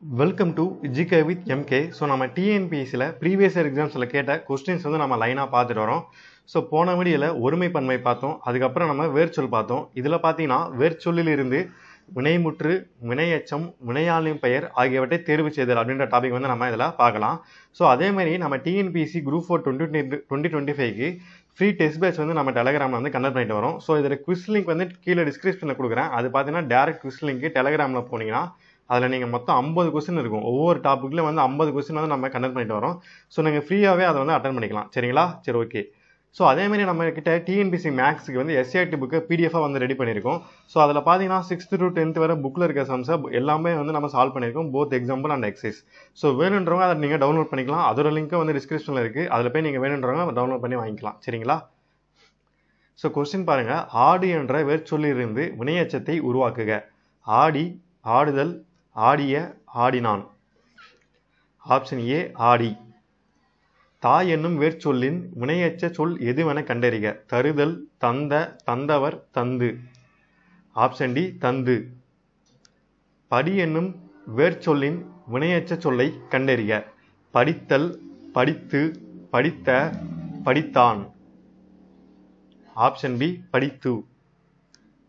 Welcome to GK with MK. So நம்ம TNPSல previous year examsல கேட்ட questions வந்து நம்ம லைனா பார்த்துட்டு வரோம். ஸோ போன வீடியோல ஒருமைப்பன்மை பார்த்தோம். அதுக்கப்புறம் நம்ம வேர்ச்சொல் பார்த்தோம். இதில் பார்த்தீங்கன்னா வேர்ச்சொல்லில் இருந்து வினைமுற்று, வினையெச்சம், வினையாளின் பெயர் ஆகியவற்றை தேர்வு செய்தல் அப்படின்ற டாபிக் வந்து நம்ம இதில் பார்க்கலாம். ஸோ அதே மாதிரி நம்ம TNPSC Group 4 2025க்கு ஃப்ரீ டெஸ்ட் பேட்ச் வந்து நம்ம டெலகிராமில் வந்து கண்டக்ட் பண்ணிட்டு வரோம். ஸோ இதில் குவிஸ் லிங்க் வந்து கீழே டிஸ்கிரிப்ஷனில் கொடுக்குறேன். அது பார்த்தீங்கன்னா டேரக்ட் குவிஸ் லிங்க் டெலகிராமில் போனீங்கன்னா அதில் நீங்கள் மொத்தம் 50 கொஸ்டின் இருக்கும். ஒவ்வொரு டாப்பிக்லையும் வந்து 50 கொஸ்டின் வந்து நம்ம கண்டக்ட் பண்ணிட்டு வரோம். ஸோ நீங்கள் ஃப்ரீயாகவே அதை வந்து அட்டன் பண்ணிக்கலாம். சரிங்களா? சரி, ஓகே. ஸோ அதேமாதிரி நம்ம கிட்ட டிஎன்பிசி மேக்ஸுக்கு வந்து எஸ்சிஆர்டி புக்கு பிடிஎஃபாக வந்து ரெடி பண்ணியிருக்கோம். ஸோ அதில் பார்த்தீங்கன்னா 6th to 10th வரை புக்கில் இருக்க சம்ஸை எல்லாமே வந்து நம்ம சால்வ் பண்ணியிருக்கோம், both example and exercise. So வேணுன்றவங்க அதை நீங்கள் டவுன்லோட் பண்ணிக்கலாம். அதோட லிங்க்கும் வந்து டிஸ்கிரிப்ஷனில் இருக்குது. அதில் போய் நீங்கள் வேணுன்றவங்க டவுன்லோட் பண்ணி வாங்கிக்கலாம். சரிங்களா? ஸோ கொஸ்டின் பாருங்கள். ஆடு என்ற வேர்ச்சொல்லிலிருந்து வினையெச்சத்தை உருவாக்குக. ஆடி, ஆடுதல், ஆடிய, ஆடினான். ஆப்ஷன் ஏ ஆடி. தாய் என்னும் வேர்ச்சொல்லின் வினையெச்ச சொல் எதுவென கண்டறிக. தருதல், தந்த, தந்தவர், தந்து. ஆப்ஷன் டி தந்து. படி என்னும் வேர்ச்சொல்லின் வினையெச்ச சொல்லை கண்டறிக. படித்தல், படித்து, படித்த, படித்தான். ஆப்ஷன் பி படித்து.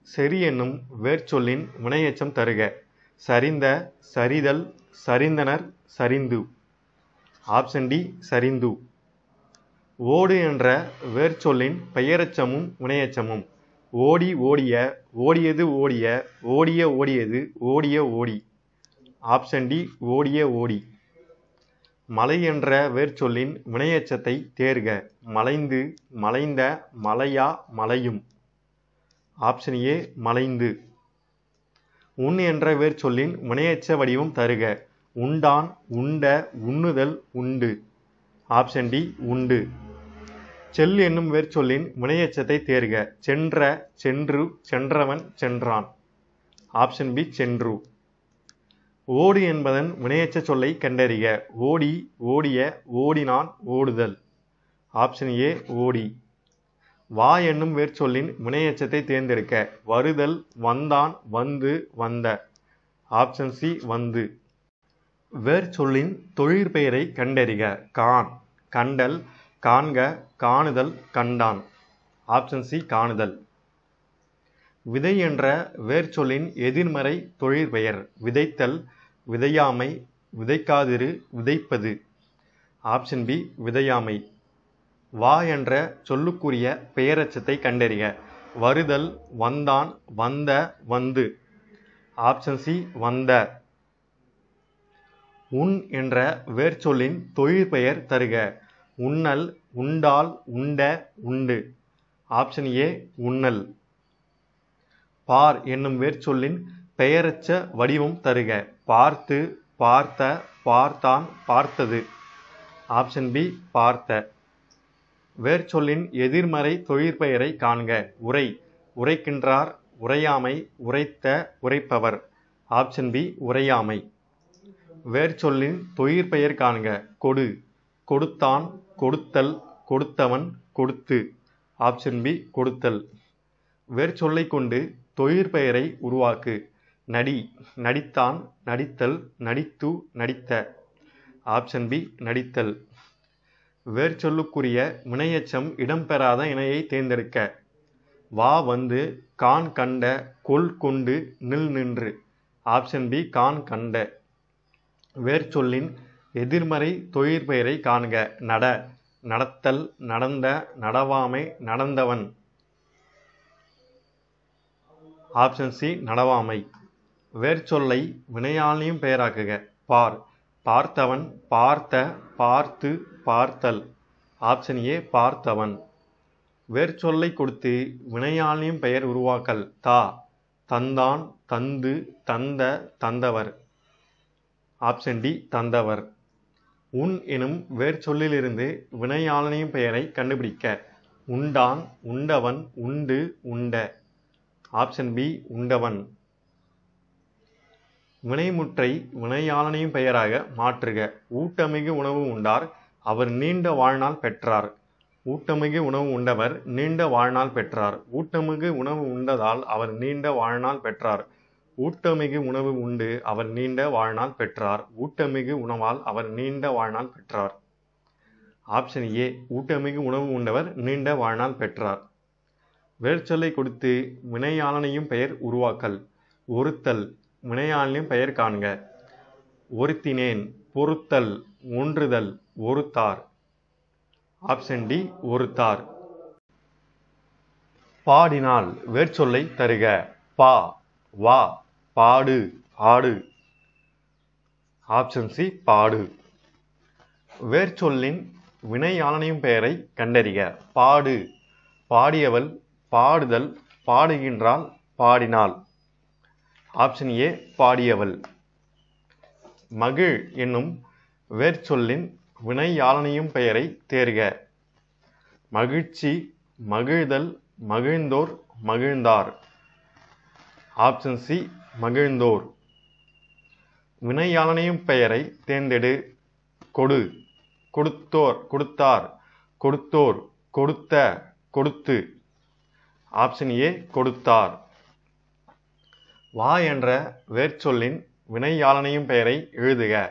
செறி என்னும் வேர்ச்சொல்லின் வினையெச்சம் தருக. சரிந்த, சரிதல், சரிந்தனர், சரிந்து. ஆப்ஷன் டி சரிந்து. ஓடு என்ற வேர்ச்சொல்லின் பெயரெச்சமும் வினையெச்சமும். ஓடி, ஓடிய, ஓடியது, ஓடிய, ஓடிய, ஓடியது, ஓடிய, ஓடி. ஆப்ஷன் டி ஓடிய, ஓடி. மலை என்ற வேர்ச்சொல்லின் வினையெச்சத்தை தேர்க. மலைந்து, மலைந்த, மலையா, மலையும். ஆப்ஷன் ஏ மலைந்து. உண் என்ற வேர்ச்சொல்லின் வினையெச்ச வடிவம் தருக. உண்டான், உண்ட, உண்ணுதல், உண்டு. ஆப்ஷன் டி உண்டு. செல் என்னும் வேர்ச்சொல்லின் வினையெச்சத்தை தேர்க. சென்ற, சென்று, சென்றவன், சென்றான். ஆப்ஷன் பி சென்று. ஓடு என்பதன் வினையெச்ச சொல்லை கண்டறிக. ஓடி, ஓடிய, ஓடினான், ஓடுதல். ஆப்ஷன் ஏ ஓடி. வா என்னும் வேர்ச்சொல்லின் வினையெச்சத்தை தேர்ந்தெடுக்க. வருதல், வந்தான், வந்து, வந்த. ஆப்ஷன் சி வந்து. வேர்ச்சொல்லின் தொழிற்பெயரை கண்டறிக. கான், கண்டல், காண்க, காணுதல், கண்டான். ஆப்ஷன் சி காணுதல். விதை என்ற வேர்ச்சொல்லின் எதிர்மறை தொழிற்பெயர். விதைத்தல், விதையாமை, விதைக்காதிரு, விதைப்பது. ஆப்ஷன் பி விதையாமை. வா என்ற சொல்லுக்குரிய பெயரெச்சத்தை கண்டறிக. வருதல், வந்தான், வந்த, வந்து. ஆப்ஷன் சி வந்த. உண் என்ற வேர்ச்சொல்லின் தொழிற்பெயர் தருக. உண்ணல், உண்டால், உண்ட, உண்டு. Option A உண்ணல். பார் என்னும் வேர்ச்சொல்லின் பெயரெச்ச வடிவம் தருக. பார்த்து, பார்த்த, பார்த்தான், பார்த்தது. ஆப்ஷன் பி பார்த்த. வேர்ச்சொல்லின் எதிர்மறை தொழிற்பெயரை காண்க. உரை, உரைக்கின்றார், உரையாமை, உரைத்த, உரைப்பவர். Option B உரையாமை. வேர்ச்சொல்லின் தொழிற்பெயர் காண்க. கொடு, கொடுத்தான், கொடுத்தல், கொடுத்தவன், கொடுத்து. ஆப்ஷன் பி கொடுத்தல். வேர்ச்சொல்லை கொண்டு தொழிற்பெயரை உருவாக்கு. நடி, நடித்தான், நடித்தல், நடித்து, நடித்த. Option B நடித்தல். வேர்ச்சொல்லுக்குரிய வினையெச்சம் இடம்பெறாத இணையை தேர்ந்தெடுக்க. வா வந்து, கான் கண்ட, கொல் கொண்டு, நில் நின்று. ஆப்ஷன் பி கான் கண்ட. வேர்ச்சொல்லின் எதிர்மறை தொழிற்பெயரை காண்க. நட, நடத்தல், நடந்த, நடவாமை, நடந்தவன். Option C நடவாமை. வேர்ச்சொல்லை வினையாளியும் பெயராக்குக. பார், பார்த்தவன், பார்த்த, பார்த்து, பார்த்தல். ஆப்ஷன் ஏ பார்த்தவன். வேர்ச்சொல்லை கொடுத்து வினையாளியும் பெயர் உருவாக்கல். தா, தந்தான், தந்து, தந்த, தந்தவர். ஆப்ஷன் டி தந்தவர். உன் எனும் வேர்ச்சொல்லிலிருந்து வினையாளனின் பெயரை கண்டுபிடிக்க. உண்டான், உண்டவன், உண்டு, உண்ட. Option B உண்டவன். வினைமுற்றை வினையாளனின் பெயராக மாற்றுக. ஊட்டமிகு உணவு உண்டார், அவர் நீண்ட வாழ்நாள் பெற்றார். ஊட்டமிகு உணவு உண்டவர் நீண்ட வாழ்நாள் பெற்றார். ஊட்டமிகு உணவு உண்டதால் அவர் நீண்ட வாழ்நாள் பெற்றார். ஊட்டமிகு உணவு உண்டு அவர் நீண்ட வாழ்நாள் பெற்றார். ஊட்டமிகு உணவால் அவர் நீண்ட வாழ்நாள் பெற்றார். ஆப்ஷன் ஏ, ஊட்டமிகு உணவு உண்டவர் நீண்ட வாழ்நாள் பெற்றார். வேர்ச்சொல்லை கொடுத்து வினையாளனையும் பெயர் உருவாக்கல். ஒருத்தல், வினையாளனையும் பெயர் காண்க. ஒருத்தினேன், பொறுத்தல், ஒன்றுதல், ஒருத்தார். ஆப்ஷன் டி, ஒருத்தார். பாடினால் வேர்ச்சொல்லை தருக. பா, வா, பாடு, ஆடு. ஆப்ஷன் சி, பாடு. வேர்ச்சொல்லின் வினையாளனையும் பெயரை கண்டறிக. பாடு, பாடியவள், பாடுதல், பாடுகின்றாள், பாடினாள். Option A, பாடியவள். மகிழ் என்னும் வேர்ச்சொல்லின் வினையாளனையும் பெயரை தேர்க. மகிழ்ச்சி, மகிழ்தல், மகிழ்ந்தோர், மகிழ்ந்தார். Option C, மகிழ்ந்தோர். வினையாளனையும் பெயரை தேர்ந்தெடு. கொடு, கொடுத்தோர், கொடுத்தார், கொடுத்தோர், கொடுத்த, கொடுத்து. ஆப்ஷன் ஏ, கொடுத்தார். வா என்ற வேர்ச்சொல்லின் வினையாளனையும் பெயரை எழுதுக.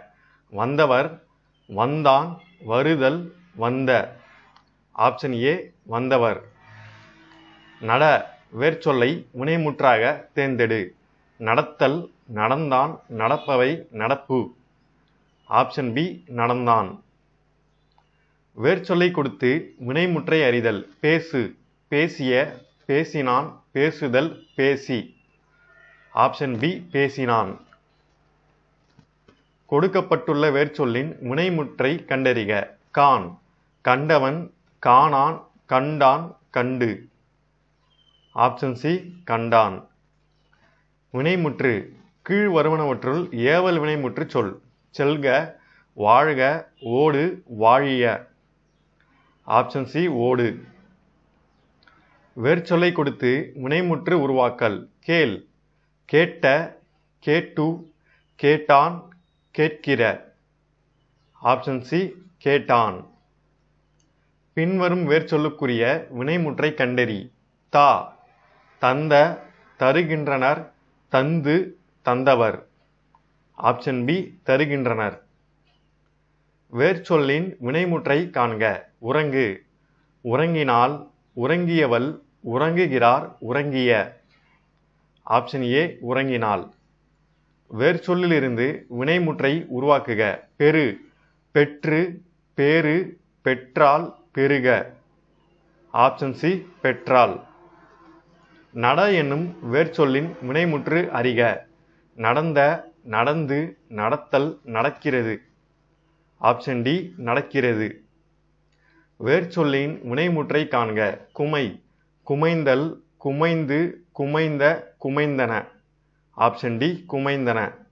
வந்தவர், வந்தான், வருதல், வந்த. ஆப்ஷன் ஏ, வந்தவர். நட வேர்ச்சொல்லை வினைமுற்றாக தேர்ந்தெடு. நடத்தல், நடந்தான், நடப்பவை, நடப்பு. ஆப்ஷன் பி, நடந்தான். வேர்ச்சொல்லை கொடுத்து வினைமுற்றை அறிதல். பேசு, பேசிய, பேசினான், பேசுதல், பேசி. ஆப்ஷன் பி, பேசினான். கொடுக்கப்பட்டுள்ள வேர்ச்சொல்லின் வினைமுற்றை கண்டறிக. கான், கண்டவன், காணான், கண்டான், கண்டு. ஆப்ஷன் சி, கண்டான். வினைமுற்று கீழ் வருவனவற்றுள் ஏவல் வினைமுற்று சொல். செல்க, வாழ்க, ஓடு, வாழிய. ஆப்ஷன் சி, ஓடு. வேர்ச்சொல்லை கொடுத்து வினைமுற்று உருவாக்கல். கேள், கேட்ட, கேட்டு, கேட்டான், கேட்கிற. ஆப்ஷன் சி, கேட்டான். பின்வரும் வேர்ச்சொல்லுக்குரிய வினைமுற்றை கண்டறி. தா, தந்த, தருகின்றனர், தந்து, தந்தவர். ஆப்ஷன் பி, தருகின்றனர். வேர்ச்சொல்லின் வினைமுற்றை காண்க. உறங்கு, உறங்கினால், உறங்கியவள், உறங்குகிறார், உறங்கிய. Option A, உறங்கினாள். வேர்ச்சொல்லிலிருந்து வினைமுற்றை உருவாக்குக. பெரு, பெற்று, பேறு, பெற்றால், பெருக. ஆப்ஷன் சி, பெற்றால். நட என்னும் வேர்ச்சொல்லின் வினைமுற்று அறிக. நடந்த, நடந்து, நடத்தல், நடக்கிறது. ஆப்ஷன் டி, நடக்கிறது. வேர்ச்சொல்லின் வினைமுற்றை காண்க. குமை, குமைந்தல், குமைந்து, குமைந்த, குமைந்தன. Option D, குமைந்தன.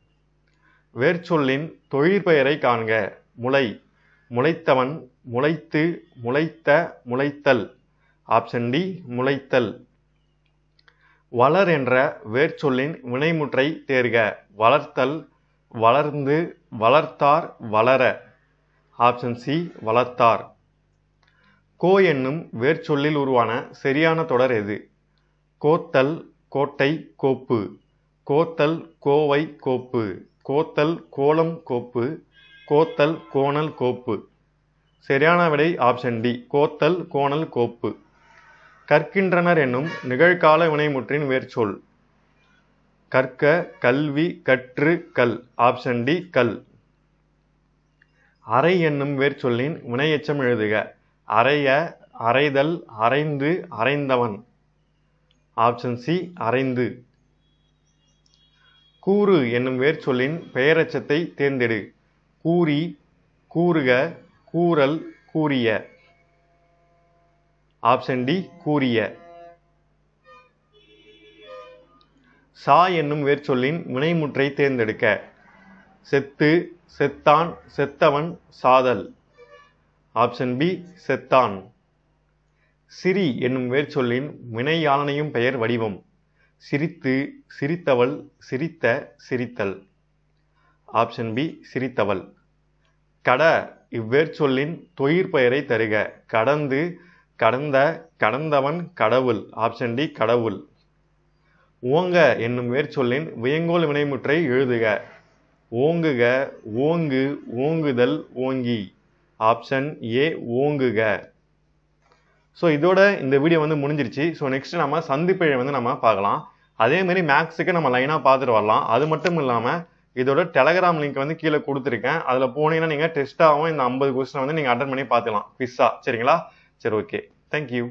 வேர்ச்சொல்லின் தொழிற்பெயரை காண்க. முளை, முளைத்தவன், முளைத்து, முளைத்த, முளைத்தல். Option D, முளைத்தல். வளர் என்ற வேர்ச்சொல்லின் வினைமுற்றை தேர்க. வளர்த்தல், வளர்ந்து, வளர்த்தார், வளர. ஆப்ஷன் சி, வளர்த்தார். கோ என்னும் வேர்ச்சொல்லில் உருவான சரியான தொடர் எது? கோத்தல், கோட்டை, கோப்பு. கோத்தல், கோவை, கோப்பு. கோத்தல், கோலம், கோப்பு. கோத்தல், கோணல், கோப்பு. சரியான விடை ஆப்ஷன் டி, கோத்தல், கோணல், கோப்பு. கற்கின்றனர் என்னும் நிகழ்கால வினைமுற்றின் வேர்ச்சொல். கற்க, கல்வி, கற்று, கல். ஆப்ஷன் டி, கல். அறை என்னும் வேர்ச்சொல்லின் வினையெச்சம் எழுதுக. அறைய, அறைதல், அறைந்து, அறைந்தவன். ஆப்ஷன் சி, அறைந்து. கூறு என்னும் வேர்ச்சொல்லின் பெயரெச்சத்தை தேர்ந்தெடு. கூறி, கூறுக, கூறல், கூறிய. ஆப்ஷன் டி, கூறிய. சா என்னும் வேர்ச்சொல்லின் வினைமுற்றை தேர்ந்தெடுக்க. செத்து, செத்தான், செத்தவன், சாதல். ஆப்ஷன் பி, செத்தான். சிரி என்னும் வேர்ச்சொல்லின் வினையாளனையும் பெயர் வடிவம். சிரித்து, சிரித்தவள், சிரித்த, சிரித்தல். Option B, சிரித்தவள். கட இவ்வேர்ச்சொல்லின் தொழிற்பெயரை தருக. கடந்து, கடந்த, கடந்தவன், கடவுள். ஆப்ஷன் டி, கடவுள். ஓங்க என்னும் வேர்ச்சொல்லின் வியங்கோல் வினைமுற்றை எழுதுக. ஓங்குக, ஓங்கு, ஓங்குதல், ஓங்கி. ஆப்ஷன் ஏ ஓங்குக. ஸோ இதோட இந்த வீடியோ வந்து முடிஞ்சிருச்சு. ஸோ நெக்ஸ்ட் நம்ம சந்திப்பிழை வந்து நம்ம பார்க்கலாம். அதே மாதிரி மேக்ஸுக்கு நம்ம லைனாக பார்த்துட்டு வரலாம். அது மட்டும் இல்லாமல் இதோட டெலகிராம் லிங்க் வந்து கீழே கொடுத்துருக்கேன். அதில் போனீங்கன்னா நீங்கள் டெஸ்ட்டாகவும் இந்த 50 கொஸ்டின் வந்து நீங்கள் அட்டன் பண்ணி பார்த்துக்கலாம் குவிஸா. சரிங்களா? சரி, ஓகே, தேங்க்யூ.